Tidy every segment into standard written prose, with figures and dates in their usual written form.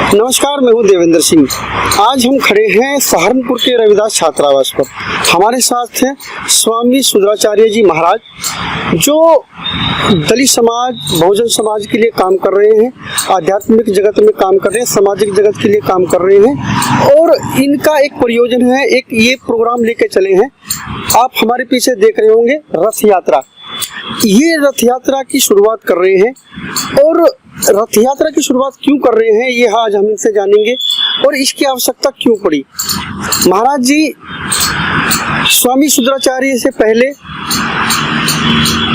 नमस्कार, मैं हूं देवेंद्र सिंह। आज हम खड़े हैं सहारनपुर के रविदास छात्रावास पर। हमारे साथ हैं स्वामी सुधराचार्य जी महाराज, जो दलित समाज, बहुजन समाज के लिए काम कर रहे हैं, आध्यात्मिक जगत में काम कर रहे हैं, सामाजिक जगत के लिए काम कर रहे हैं। और इनका एक प्रयोजन है, एक ये प्रोग्राम लेके चले हैं। आप हमारे पीछे देख रहे होंगे रथ यात्रा। ये रथ यात्रा की शुरुआत कर रहे हैं, और रथ यात्रा की शुरुआत क्यों कर रहे हैं ये आज हम इनसे जानेंगे, और इसकी आवश्यकता क्यों पड़ी। महाराज जी स्वामी सुधराचार्य से पहले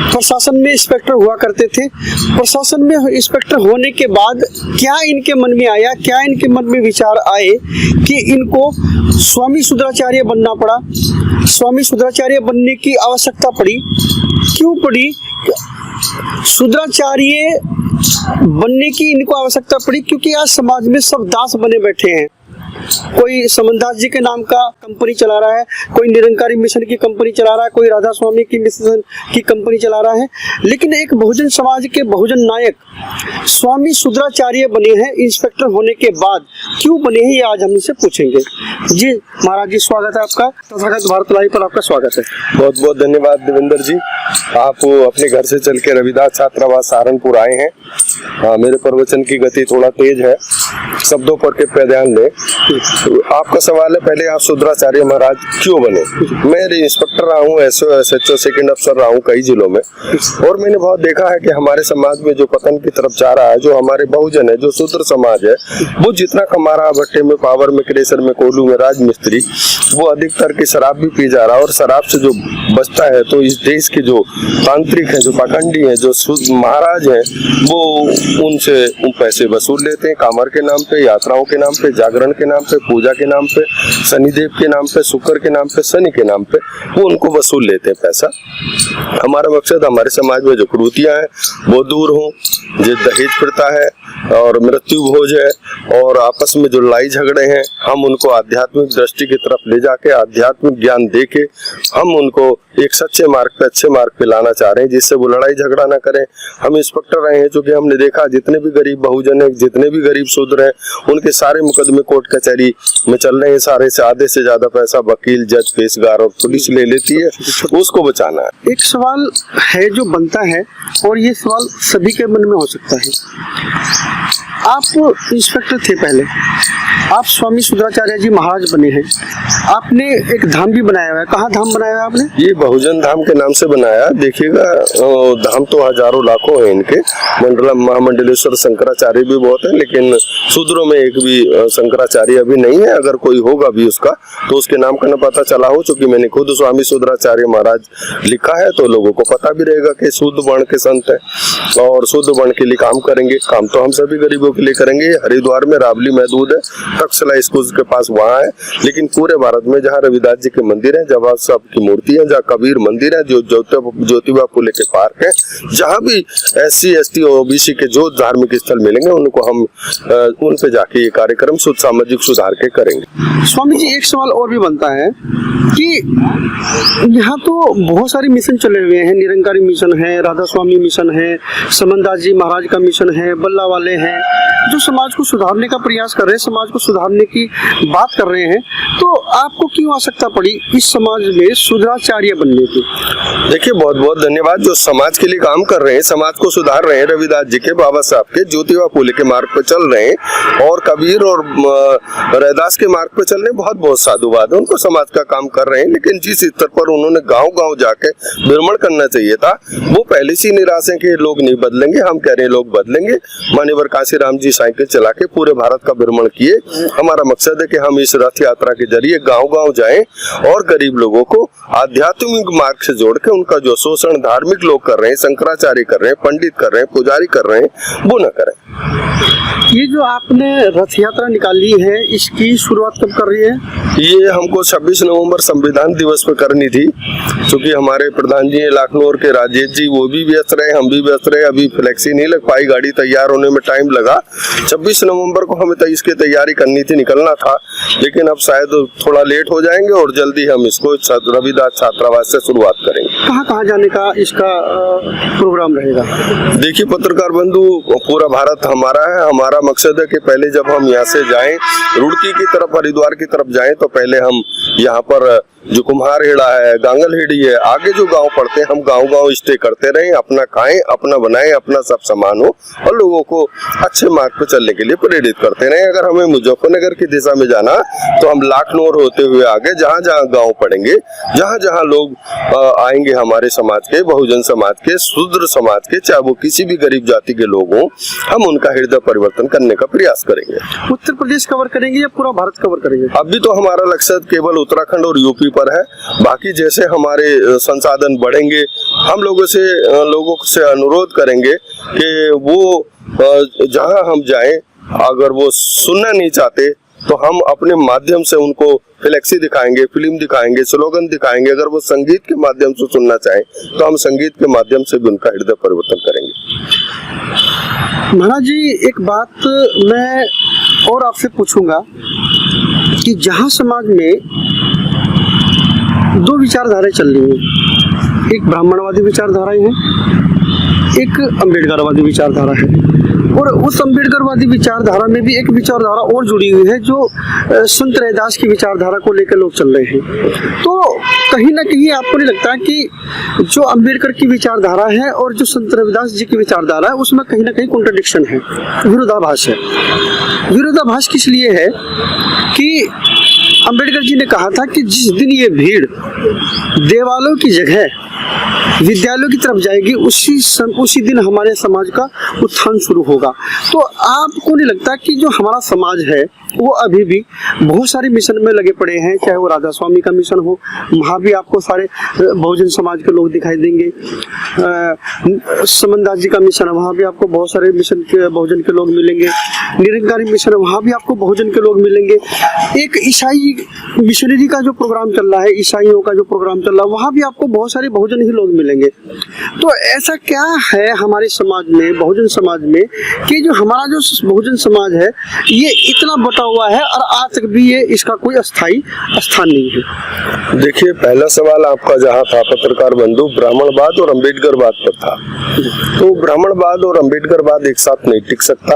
प्रशासन में इंस्पेक्टर हुआ करते थे। प्रशासन में इंस्पेक्टर होने के बाद क्या इनके मन में आया, क्या इनके मन में विचार आए कि इनको स्वामी सुधराचार्य बनना पड़ा। स्वामी सुधराचार्य बनने की आवश्यकता पड़ी, क्यों पड़ी? सुधराचार्य बनने की इनको आवश्यकता पड़ी क्योंकि आज समाज में सब दास बने बैठे हैं। कोई समनदास जी के नाम का कंपनी चला रहा है, कोई निरंकारी मिशन की कंपनी चला रहा है, कोई राधा स्वामी की मिशन की कंपनी चला रहा है। लेकिन एक बहुजन समाज के बहुजन नायक स्वामी सुधराचार्य बने हैं इंस्पेक्टर होने के बाद। क्यों बने हैं ये आज हम इनसे पूछेंगे। जी महाराज जी, स्वागत है आपका। तथागत भारत लाइव पर आपका स्वागत है। बहुत बहुत धन्यवाद देवेंद्र जी। आप अपने घर से चल के रविदास छात्रावास सहारनपुर आए हैं। मेरे प्रवचन की गति थोड़ा तेज है, शब्दों पर के ध्यान दें। आपका सवाल है, पहले आप सुधराचार्य महाराज क्यों बने? मैं इंस्पेक्टर रहा हूँ, SHO सेकंड अफसर रहा हूँ कई जिलों में, और मैंने बहुत देखा है कि हमारे समाज में जो पतन की तरफ जा रहा है, जो हमारे बहुजन है, जो शूद्र समाज है, वो जितना कमा रहा है भट्टे में, पावर में, क्रेशर में, कोयलू में, राजमिस्त्री, वो अधिकतर की शराब भी पी जा रहा है। और शराब से जो बचता है तो इस देश के जो तांत्रिक है, जो पाखंडी है, जो महाराज है, वो उनसे पैसे वसूल लेते हैं। कामर के नाम पे, यात्राओं के नाम पे, जागरण के नाम पे, पूजा के नाम पे, शनिदेव के नाम पे, शुक्र के नाम पे, शनि के नाम पे, वो उनको वसूल लेते हैं पैसा। हमारा मकसद हमारे समाज में जो कुरीतियां हैं वो दूर हो, जो दहेज प्रथा है और मृत्यु भोज है और आपस में जो लड़ाई झगड़े हैं, हम उनको आध्यात्मिक दृष्टि की तरफ ले जाके आध्यात्मिक ज्ञान देके हम उनको एक सच्चे मार्ग पे, अच्छे मार्ग पे लाना चाह रहे हैं, जिससे वो लड़ाई झगड़ा ना करें। हम इंस्पेक्टर रहे हैं, चूंकि हमने देखा जितने भी गरीब बहुजन है, जितने भी गरीब शूद्र हैं, उनके सारे मुकदमे कोर्ट कचहरी में चल रहे हैं। सारे से आधे से ज्यादा पैसा वकील, जज, पेशकार और पुलिस ले लेती है, उसको बचाना है। एक सवाल है जो बनता है, और ये सवाल सभी के मन में हो सकता है। आप इंस्पेक्टर थे पहले, आप स्वामी सुधराचार्य जी महाराज बने हैं, आपने एक धाम भी बनाया हुआ है। कहाँ धाम बनाया हुआ है आपने? ये बहुजन धाम के नाम से बनाया। देखिएगा, धाम तो हजारों लाखों हैं इनके। महामंडलेश्वर शंकराचार्य भी बहुत है, लेकिन शूद्रों में एक भी शंकराचार्य अभी नहीं है। अगर कोई होगा भी उसका तो उसके नाम का न पता चला हो, चूंकि मैंने खुद स्वामी सुधराचार्य महाराज लिखा है, तो लोगों को पता भी रहेगा कि शुद्ध वर्ण के संत है और शुद्ध वर्ण के लिए काम करेंगे। काम तो हम सभी गरीबों के लिए करेंगे। हरिद्वार में राबली महदूद है, तक्षशिला स्कूल के पास वहाँ है, लेकिन पूरे भारत में जहाँ रविदास जी के मंदिर है, जहाँ सब की मूर्ति है, जहाँ कबीर मंदिर है, जो ज्योतिबा फुले के पार्क है, जहाँ भी SC ST OBC के जो धार्मिक स्थल मिलेंगे, उनको हम उन पे जाके ये कार्यक्रम सामाजिक सुधार के करेंगे। स्वामी जी, एक सवाल और भी बनता है कि यहाँ तो बहुत सारे मिशन चले हुए हैं। निरंकारी मिशन है, राधा स्वामी मिशन है, समनदास जी महाराज का मिशन है, बल्ला वाले हैं, जो समाज को सुधारने का प्रयास कर रहे हैं, समाज को सुधारने की बात कर रहे हैं। तो आपको क्यों आवश्यकता पड़ी इस समाज में सुधराचार्य बनने की? देखिए, बहुत बहुत धन्यवाद। जो समाज के लिए काम कर रहे हैं, समाज को सुधार रहे हैं, रविदास जी के, बाबा साहब के, ज्योतिबा फुले के मार्ग पे चल रहे हैं, और कबीर और रविदास के मार्ग पे चल रहे हैं, बहुत बहुत साधुवाद है। उनको समाज का काम कर रहे हैं, लेकिन जिस स्तर पर उन्होंने गांव गांव जाके भ्रमण करना चाहिए था, वो पहले से निराश है कि लोग नहीं बदलेंगे। हम कह रहे हैं लोग बदलेंगे। मान्यवर काशीराम जी साइकिल चला के पूरे भारत का भ्रमण किए। हमारा मकसद है कि हम इस रथ यात्रा के जरिए गांव गांव जाएं और गरीब लोगों को आध्यात्मिक मार्ग से जोड़ के उनका जो शोषण धार्मिक लोग कर रहे हैं, शंकराचार्य कर रहे हैं, पंडित कर रहे हैं, पुजारी कर रहे हैं, वो न करें। ये जो आपने रथ यात्रा निकाली है, इसकी शुरुआत कब कर रही है? ये हमको 26 नवंबर संविधान दिवस पे करनी थी, क्योंकि हमारे प्रधान जी लखनऊ के राजेश जी, वो भी व्यस्त रहे, हम भी व्यस्त रहे। अभी फ्लेक्सी नहीं लग पाई, गाड़ी तैयार होने में टाइम लगा। 26 नवंबर को हमें इसकी तैयारी करनी थी, निकलना था, लेकिन अब शायद थोड़ा लेट हो जाएंगे और जल्दी हम इसको रविदास छात्रावास से शुरुआत करेंगे। कहाँ जाने का इसका प्रोग्राम रहेगा? देखिए पत्रकार बंधु, पूरा भारत अर्थ हमारा है। हमारा मकसद है कि पहले जब हम यहाँ से जाएं, रुड़की की तरफ, हरिद्वार की तरफ जाएं, तो पहले हम यहाँ पर जो कुम्हारहेड़ा है, गांगलहेड़ी है, आगे जो गांव पड़ते हैं, हम गांव स्टे करते रहें, अपना खाएं, अपना बनाएं, अपना सब सामान हो और लोगों को अच्छे मार्ग पर चलने के लिए प्रेरित करते रहें। अगर हमें मुजफ्फरनगर की दिशा में जाना तो हम लाखनौर होते हुए आगे जहाँ जहाँ गाँव पड़ेंगे, जहाँ जहाँ लोग आएंगे हमारे समाज के, बहुजन समाज के, शूद्र समाज के, चाहे वो किसी भी गरीब जाति के लोग हों, हम उनका हृदय परिवर्तन करने का प्रयास करेंगे। उत्तर प्रदेश कवर करेंगे या पूरा भारत कवर करेंगे? अभी तो हमारा लक्ष्य केवल उत्तराखंड और यूपी पर है। बाकी जैसे हमारे संसाधन बढ़ेंगे, हम लोगों से अनुरोध करेंगे कि वो जहां हम जाएं, अगर वो सुनना नहीं चाहते तो हम अपने माध्यम से उनको फ्लेक्सी दिखाएंगे, फिल्म दिखाएंगे, स्लोगन दिखाएंगे। अगर वो संगीत के माध्यम से सुनना चाहें तो हम संगीत के माध्यम से भी उनका हृदय परिवर्तन करेंगे। महाराज जी, एक बात मैं और आपसे पूछूंगा कि जहां समाज में दो विचारधाराएं चल रही हैं, एक ब्राह्मणवादी विचारधाराएं हैं, एक अम्बेडकरवादी विचारधारा है, और उस अम्बेडकरवादी विचारधारा में भी एक विचारधारा और जुड़ी हुई है जो संत रैदास की विचारधारा को लेकर लोग चल रहे हैं। तो कहीं ना कहीं आपको नहीं लगता कि जो अम्बेडकर की विचारधारा है और जो संत रविदास जी की विचारधारा है उसमें कहीं ना कहीं कॉन्ट्रडिक्शन है, विरोधाभास है? विरोधाभास किस लिए है कि अम्बेडकर जी ने कहा था कि जिस दिन ये भीड़ देवालयों की जगह विद्यालयों की तरफ जाएगी उसी दिन हमारे समाज का उत्थान शुरू होगा। तो आपको नहीं लगता कि जो हमारा समाज है वो अभी भी बहुत सारे मिशन में लगे पड़े हैं, चाहे वो राधा स्वामी का मिशन हो, वहाँ भी आपको सारे बहुजन समाज के लोग दिखाई देंगे, समनदास जी का मिशन है, वहाँ भी आपको बहुत सारे मिशन के बहुजन के लोग मिलेंगे, निरंकारी मिशन है, वहाँ भी आपको बहुजन के लोग मिलेंगे, एक ईसाई मिशनरी का जो प्रोग्राम चल रहा है, ईसाइयों का जो प्रोग्राम चल रहा है, वहाँ भी आपको बहुत सारे बहुजन ही लोग मिलेंगे। तो ऐसा क्या है हमारे समाज में, बहुजन समाज में, कि जो हमारा जो बहुजन समाज है ये इतना बटा हुआ है और आज तक भी ये इसका कोई अस्थाई स्थान नहीं है? देखिए, पहला सवाल आपका जहाँ था पत्रकार बंधु, ब्राह्मणवाद और अम्बेडकरवाद पर था। तो ब्राह्मणवाद और अम्बेडकरवाद एक साथ नहीं टिक सकता,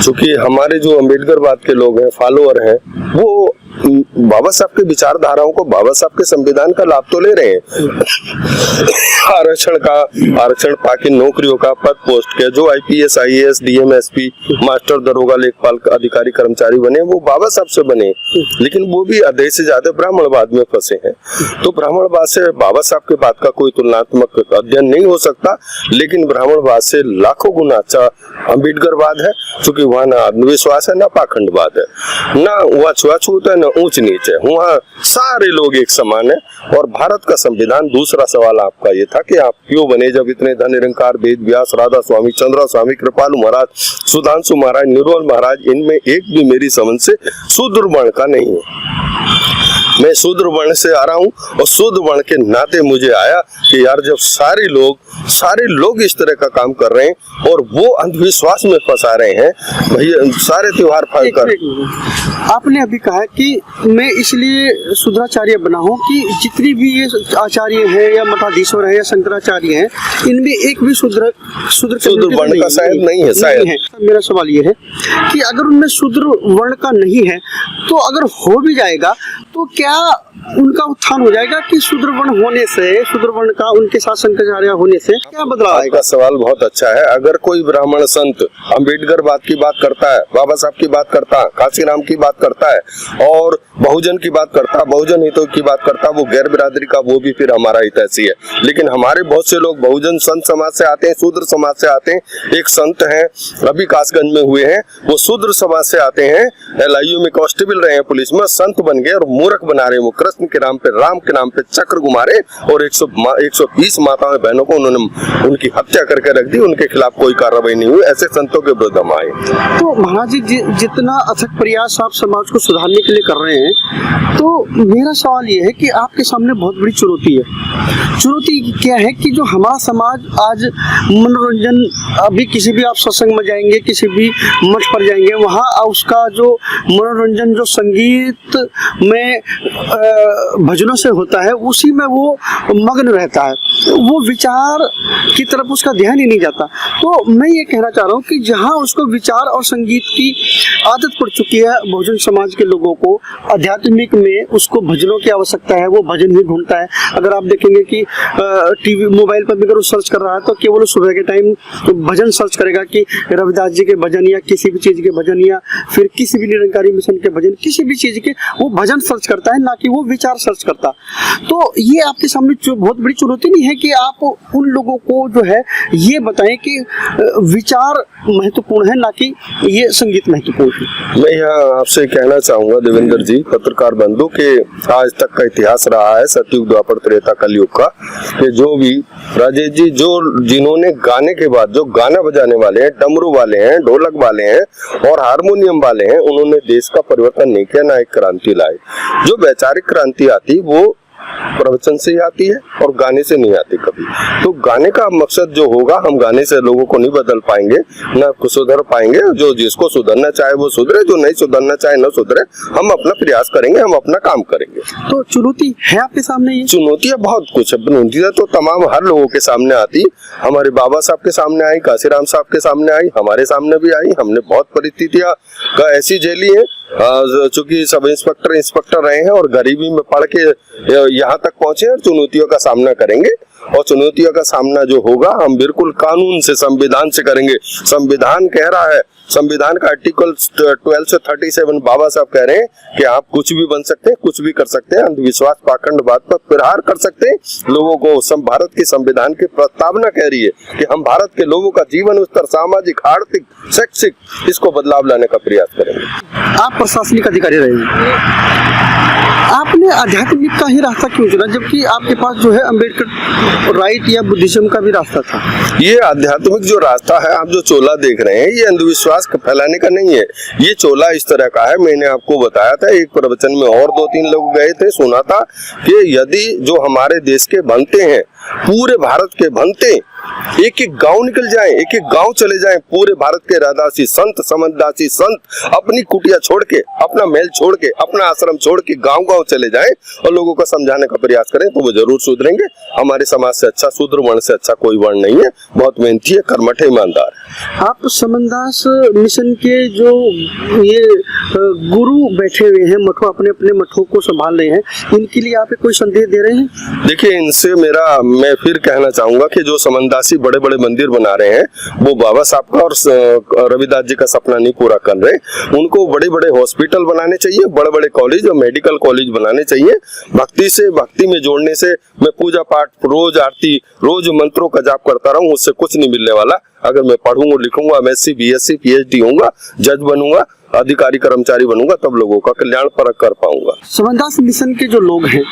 क्योंकि हमारे जो अम्बेडकरवाद के लोग हैं, फॉलोअर हैं, वो बाबा साहब की विचारधाराओं को, बाबा साहब के संविधान का लाभ तो ले रहे हैं। आरक्षण पाके नौकरियों का, पद पोस्ट के, जो IPS, IAS, DM, SP, master, दरोगा, लेखपाल अधिकारी, कर्मचारी बने, वो बाबा साहब से बने, लेकिन वो भी आधे से ज्यादा ब्राह्मणवाद में फंसे हैं। तो ब्राह्मणवाद से बाबा साहब के बात का कोई तुलनात्मक अध्ययन नहीं हो सकता, लेकिन ब्राह्मणवाद से लाखों गुना अच्छा अम्बेडकरवाद है, क्योंकि वहाँ ना अंधविश्वास है, ना पाखंडवाद है, ना वहाँ छुआछूत है, ना ऊंच नीच है, वहाँ सारे लोग एक समान है। और भारत का संविधान, दूसरा सवाल आपका ये था कि आप क्यों बने जब इतने धन निरंकार, वेद व्यास, राधा स्वामी, चंद्रा स्वामी, कृपालु महाराज, सुधांशु महाराज, निर्मल महाराज, इनमें एक भी मेरी समझ से शूद्र वर्ण का नहीं है। मैं शूद्र वर्ण से आ रहा हूँ और शूद्र वर्ण के नाते मुझे आया कि यार जब सारे लोग इस तरह का काम कर रहे हैं और वो अंधविश्वास में फंसा रहे हैं, भैया सारे त्योहार कर। आपने अभी कहा कि मैं इसलिए शूद्राचार्य बना हूँ कि जितनी भी ये आचार्य हैं या मठाधीश्वर हैं या शंकराचार्य हैं, इनमें एक भी शूद्र वर्ण का शायद नहीं है, शायद है। मेरा सवाल ये है कि अगर उनमें शूद्र वर्ण का नहीं है तो अगर हो भी जाएगा तो क्या उनका उत्थान हो जाएगा कि शूद्र वर्ण होने से, शूद्र वर्ण का उनके साथ शंकराचार्य होने से क्या बदलाव आएगा? आपका सवाल बहुत अच्छा है। अगर कोई ब्राह्मण संत अम्बेडकरवाद की बात करता है, बाबा साहब की बात करता है, काशीराम की बात करता है और बहुजन की बात करता है, बहुजन हितों की बात करता है, वो गैर बिरादरी का, वो भी फिर हमारा हितैषी है। लेकिन हमारे बहुत से लोग बहुजन संत समाज से आते हैं, शूद्र समाज से आते हैं। एक संत हैं, अभी कासगंज में हुए हैं, वो शूद्र समाज से आते हैं, LIU में कांस्टेबल रहे हैं, पुलिस में, संत बन गए और मूर्ख बना रहे हैं। वो कृष्ण के नाम पे, राम के नाम पे चक्र घुमा रहे और 120 माताओं बहनों को उन्होंने उनकी हत्या करके रख दी। उनके खिलाफ कोई कार्रवाई नहीं हुई। ऐसे संतों के विरुद्ध हम आए। तो महाराज जी, जितना अथक प्रयास आप समाज को सुधारने के लिए कर रहे हैं, तो मेरा सवाल ये है कि आपके सामने बहुत बड़ी चुनौती है। चुनौती क्या है कि जो हमारा समाज आज मनोरंजन, अभी किसी भी आप सत्संग में जाएंगे, किसी भी मठ पर जाएंगे, वहाँ उसका जो मनोरंजन, जो संगीत में भजनों से होता है उसी में वो मग्न रहता है, वो विचार की तरफ उसका ध्यान ही नहीं जाता। तो मैं ये कहना चाह रहा हूँ कि जहाँ उसको विचार और संगीत की आदत पड़ चुकी है बहुजन समाज के लोगों को, आध्यात्मिक में उसको भजनों की आवश्यकता है, वो भजन ही ढूंढता है। अगर आप देखेंगे कि टीवी मोबाइल पर भी अगर वो सर्च कर रहा है तो केवल सुबह के टाइम भजन सर्च करेगा कि रविदास जी के भजन या किसी भी चीज़ के भजन या फिर किसी भी निरंकारी मिशन के भजन, किसी भी चीज़ के वो भजन सर्च करता है, ना कि वो विचार सर्च करता। तो ये आपके सामने बहुत बड़ी चुनौती नहीं है कि आप उन लोगों को जो है ये बताएं कि विचार महत्वपूर्ण है, ना कि ये संगीत महत्वपूर्ण है। मैं यहाँ आपसे कहना चाहूंगा देवेंद्र जी, पत्रकार बंधु, के आज तक का इतिहास रहा है सतयुग द्वापर त्रेता कलयुग का, कि जो भी राजेश जी जिन्होंने गाने के बाद जो गाना बजाने वाले हैं, डमरू वाले हैं, ढोलक वाले हैं और हारमोनियम वाले हैं, उन्होंने देश का परिवर्तन नहीं किया, ना एक क्रांति लाई। जो वैचारिक क्रांति आती वो प्रवचन से ही आती है और गाने से नहीं आती कभी। तो गाने का मकसद जो होगा, हम गाने से लोगों को नहीं बदल पाएंगे, ना सुधर पाएंगे। जो जिसको सुधरना चाहे वो सुधरे, जो नहीं सुधरना चाहे न सुधरे। हम अपना प्रयास करेंगे, हम अपना काम करेंगे। तो चुनौती है आपके सामने? ये चुनौतियां बहुत कुछ है, चुनौतियां तो तमाम हर लोगों के सामने आती। हमारे बाबा साहब के सामने आई, काशीराम साहब के सामने आई, हमारे सामने भी आई। हमने बहुत परिस्थितियां का ऐसी झेली है, चूंकि सब इंस्पेक्टर रहे हैं और गरीबी में पढ़ के यहाँ तक पहुंचे और चुनौतियों का सामना करेंगे। और चुनौतियों का सामना जो होगा हम बिल्कुल कानून से, संविधान से करेंगे। संविधान कह रहा है, संविधान का आर्टिकल 12 से 37 बाबा साहब कह रहे हैं कि आप कुछ भी बन सकते हैं, कुछ भी कर सकते हैं, अंधविश्वास पाखंडवाद पर प्रहार कर सकते हैं। लोगों को भारत की संविधान की प्रस्तावना कह रही है कि हम भारत के लोगों का जीवन स्तर, सामाजिक, आर्थिक, शैक्षिक, इसको बदलाव लाने का प्रयास करेंगे। आप प्रशासनिक अधिकारी रहे, आपने आध्यात्मिक का ही रास्ता क्यों चुना, जबकि आपके पास जो है अम्बेडकर राइट या बुद्धिज्म का भी रास्ता था? ये आध्यात्मिक जो रास्ता है, आप जो चोला देख रहे हैं, ये अंधविश्वास फैलाने का नहीं है। ये चोला इस तरह का है, मैंने आपको बताया था एक प्रवचन में, और 2-3 लोग गए थे, सुना था कि यदि जो हमारे देश के बनते हैं, पूरे भारत के बनते, एक एक गांव निकल जाएं, एक एक गांव चले जाएं, पूरे भारत के रादासी संत, समझदासी संत अपनी कुटिया छोड़ के, अपना महल छोड़ के, अपना आश्रम छोड़ के गांव गांव चले जाएं और लोगों को समझाने का प्रयास करें, तो वो जरूर सुधरेंगे। हमारे समाज से अच्छा शूद्र वर्ण से अच्छा कोई वर्ण नहीं है, बहुत मेहनती है, कर्मठ है, ईमानदार है। आप समनदास मिशन के जो ये गुरु बैठे हुए हैं, मठों, अपने अपने मठों को संभाल रहे हैं, इनके लिए आप कोई संदेश दे रहे हैं? देखिए, इनसे मैं फिर कहना चाहूंगा कि जो समनदासी बड़े बड़े मंदिर बना रहे हैं, वो बाबा साहब का और रविदास जी का सपना नहीं पूरा कर रहे। उनको बड़े बड़े हॉस्पिटल बनाने चाहिए, बड़े बड़े कॉलेज और मेडिकल कॉलेज बनाने चाहिए। भक्ति में जोड़ने से, मैं पूजा पाठ, रोज आरती, रोज मंत्रों का जाप करता रहूं, उससे कुछ नहीं मिलने वाला। अगर मैं पढ़ूंगा, लिखूंगा, MSc, BSc, PhD होऊंगा, जज बनूंगा, अधिकारी कर्मचारी बनूंगा, तब लोगों का कल्याण परख कर पाऊंगा। समनदास मिशन के जो लोग हैं,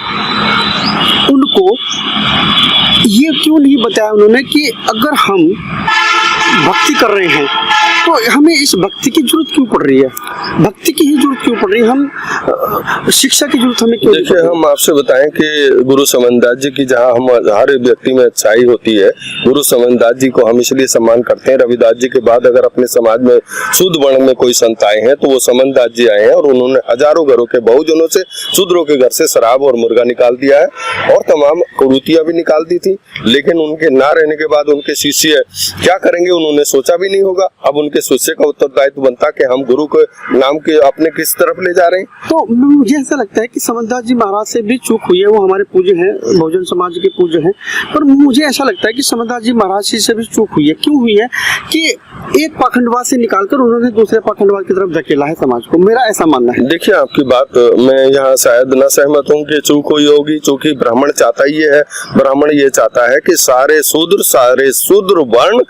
उनको ये क्यों नहीं बताया उन्होंने कि अगर हम भक्ति कर रहे हैं तो हमें इस भक्ति की जरूरत क्यों पड़ रही है, भक्ति की ही जरूरत क्यों पड़ रही है, हम शिक्षा की जरूरत हमें क्यों? देखिए, हम आपसे बताएं कि गुरु समनदास जी की जहां हम हर व्यक्ति में अच्छाई होती है, गुरु समनदास जी को हम इसलिए सम्मान करते हैं। रविदास जी के बाद अगर अपने समाज में शुद्ध वर्ण में कोई संत आए हैं तो वो समनदास जी आए हैं, और उन्होंने हजारों घरों के बहुजनों से, शूद्रों के घर से शराब और मुर्गा निकाल दिया है और तमाम कुरीतियां भी निकाल दी थी। लेकिन उनके ना रहने के बाद उनके शिष्य क्या करेंगे, उन्होंने सोचा भी नहीं होगा। अब उनके शिष्य का उत्तरदायित्व बनता कि हम गुरु के नाम के अपने किस तरफ ले जा रहे हैं। तो मुझे ऐसा लगता है कि समनदास जी महाराज से भी चूक हुई है, वो हमारे पूज्य हैं, बहुजन समाज के पूज्य हैं, पर मुझे ऐसा लगता है कि समनदास जी महाराज से भी चूक हुई है। क्यों हुई है कि एक पाखंडवाद से निकालकर उन्होंने दूसरे पाखंडवाद की तरफ धकेला है समाज को, मेरा ऐसा मानना है। देखिए, आपकी बात मैं यहाँ शायद न सहमत हूँ कि चूक हुई होगी, चूंकि ब्राह्मण चाहता ही है, ब्राह्मण ये चाहता है कि सारे शूद्र वर्ण,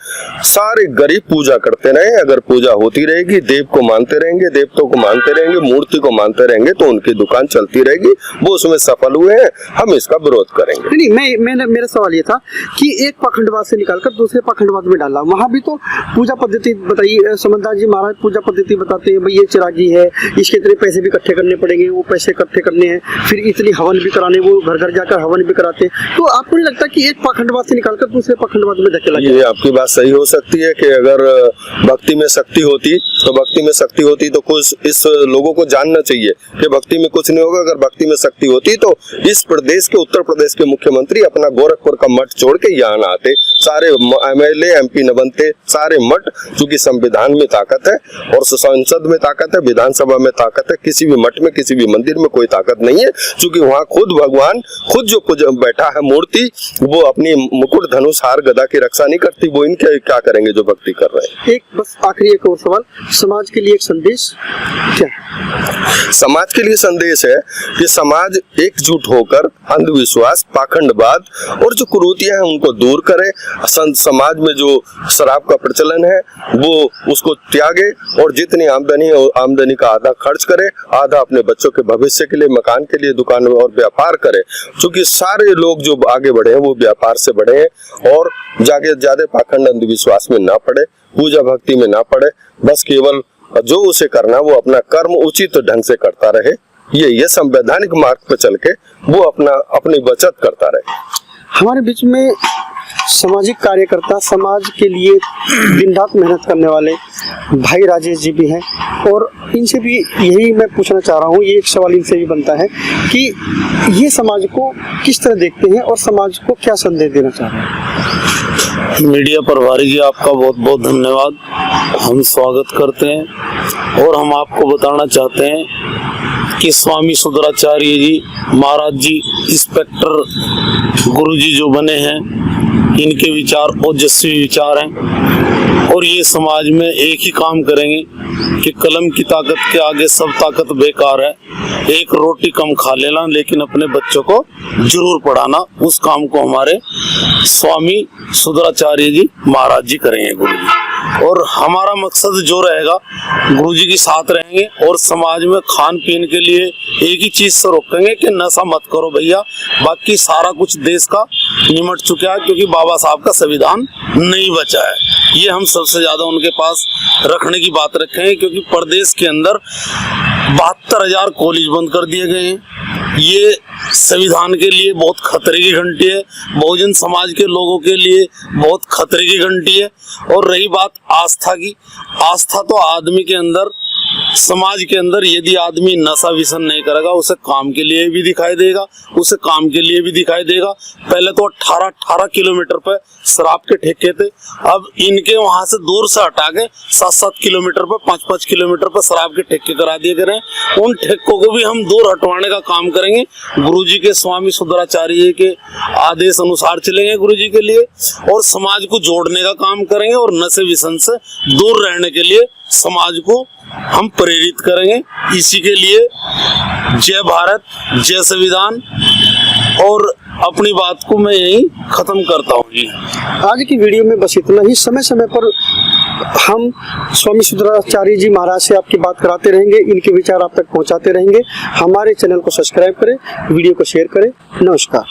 सारे गरीब पूजा करते रहे। अगर पूजा होती रहेगी, देव को मानते रहेंगे, देवताओं को मानते रहेंगे, मूर्ति को मानते रहेंगे, तो उनकी दुकान चलती रहेगी। वो उसमें सफल हुए हैं, हम इसका विरोध करेंगे। नहीं, मेरा सवाल ये था कि एक पाखंडवाद से निकालकर दूसरे पाखंडवाद में डाला, वहाँ भी तो पूजा पद्धति बताइए। समनदास जी महाराज पूजा पद्धति बताते हैं, भाई ये चिरागी है, इसके इतने पैसे भी इकट्ठे करने पड़ेंगे, वो पैसे इकट्ठे करने हैं, फिर इतनी हवन भी कराने, वो घर घर जाकर हवन भी कराते हैं। तो आपको नहीं लगता कि एक पाखंडवाद से निकालकर दूसरे पाखंडवाद में धकेला? ये आपकी बात सही हो सकती लगती है कि अगर भक्ति में शक्ति होती तो कुछ इस लोगों को जानना चाहिए कि भक्ति में कुछ नहीं होगा। अगर भक्ति में शक्ति होती तो इस प्रदेश के, उत्तर प्रदेश के मुख्यमंत्री अपना गोरखपुर का मठ छोड़ के यहाँ ना आते, सारे MLA MP न बनते, सारे मठ, चूंकि संविधान में ताकत है और संसद में ताकत है, विधानसभा में ताकत है, किसी भी मठ में, किसी भी मंदिर में कोई ताकत नहीं है, चूंकि वहाँ खुद भगवान, खुद जो बैठा है मूर्ति, वो अपनी मुकुट, धनुष, हार, गदा की रक्षा नहीं करती, वो इनके क्या करेंगे जो भक्ति कर रहे हैं। एक बस आखिरी एक और सवाल, समाज के लिए एक संदेश क्या? समाज के लिए संदेश है कि समाज एकजुट होकर अंधविश्वास, पाखंडवाद और जो कुरीतियां हैं उनको दूर करे। समाज में जो शराब का प्रचलन है वो उसको त्यागे और जितनी आमदनी है आमदनी का आधा खर्च करे, आधा अपने बच्चों के भविष्य के लिए, मकान के लिए, दुकान और व्यापार करे। क्योंकि सारे लोग जो आगे बढ़े हैं वो व्यापार से बढ़े हैं और ज्यादा पाखंड अंधविश्वास में ना पड़े, पूजा भक्ति में ना पड़े, बस केवल जो उसे करना वो अपना कर्म उचित ढंग से करता रहे, ये संवैधानिक मार्ग पर चल के वो अपनी बचत करता रहे। हमारे बीच में सामाजिक कार्यकर्ता, समाज के लिए दिन रात मेहनत करने वाले भाई राजेश जी भी हैं और इनसे भी यही मैं पूछना चाह रहा हूँ, ये एक सवाल इनसे भी बनता है कि ये समाज को किस तरह देखते हैं और समाज को क्या संदेश देना चाह रहे हैं। मीडिया प्रभारी जी, आपका बहुत बहुत धन्यवाद। हम स्वागत करते हैं और हम आपको बताना चाहते हैं कि स्वामी सुधराचार्य जी महाराज जी, इंस्पेक्टर गुरुजी जो बने हैं, इनके विचार ओजस्वी विचार हैं और ये समाज में एक ही काम करेंगे कि कलम की ताकत के आगे सब ताकत बेकार है। एक रोटी कम खा लेना लेकिन अपने बच्चों को जरूर पढ़ाना, उस काम को हमारे स्वामी सुधराचार्य जी महाराज जी करेंगे, गुरु जी। और हमारा मकसद जो रहेगा, गुरु जी के साथ रहेंगे और समाज में खान पीन के लिए एक ही चीज से रोकेंगे कि नशा मत करो भैया, बाकी सारा कुछ देश का निमट चुका है क्योंकि बाबा साहब का संविधान नहीं बचा है। ये हम सबसे ज्यादा उनके पास रखने की बात रखेंगे क्योंकि प्रदेश के अंदर 72,000 कॉलेज बंद कर दिए गए हैं। ये संविधान के लिए बहुत खतरे की घंटी है, बहुजन समाज के लोगों के लिए बहुत खतरे की घंटी है। और रही बात आस्था की, आस्था तो आदमी के अंदर, समाज के अंदर यदि आदमी नशा व्यसन नहीं करेगा उसे काम के लिए भी दिखाई देगा, उसे काम के लिए भी दिखाई देगा। पहले तो 18 किलोमीटर पे शराब के ठेके थे, अब इनके वहां से दूर से हटा के 7 किलोमीटर पे, 5 किलोमीटर पे शराब के ठेके करा दिए गए हैं। उन ठेकों को भी हम दूर हटवाने का काम करेंगे। गुरुजी के, स्वामी सुधराचार्य के आदेश अनुसार चलेंगे गुरुजी के लिए और समाज को जोड़ने का काम करेंगे और नशे व्यसन से दूर रहने के लिए समाज को हम प्रेरित करेंगे। इसी के लिए जय भारत, जय संविधान। और अपनी बात को मैं यही खत्म करता हूँ जी। आज की वीडियो में बस इतना ही। समय समय पर हम स्वामी सुधराचार्य जी महाराज से आपकी बात कराते रहेंगे, इनके विचार आप तक पहुँचाते रहेंगे। हमारे चैनल को सब्सक्राइब करें, वीडियो को शेयर करें। नमस्कार।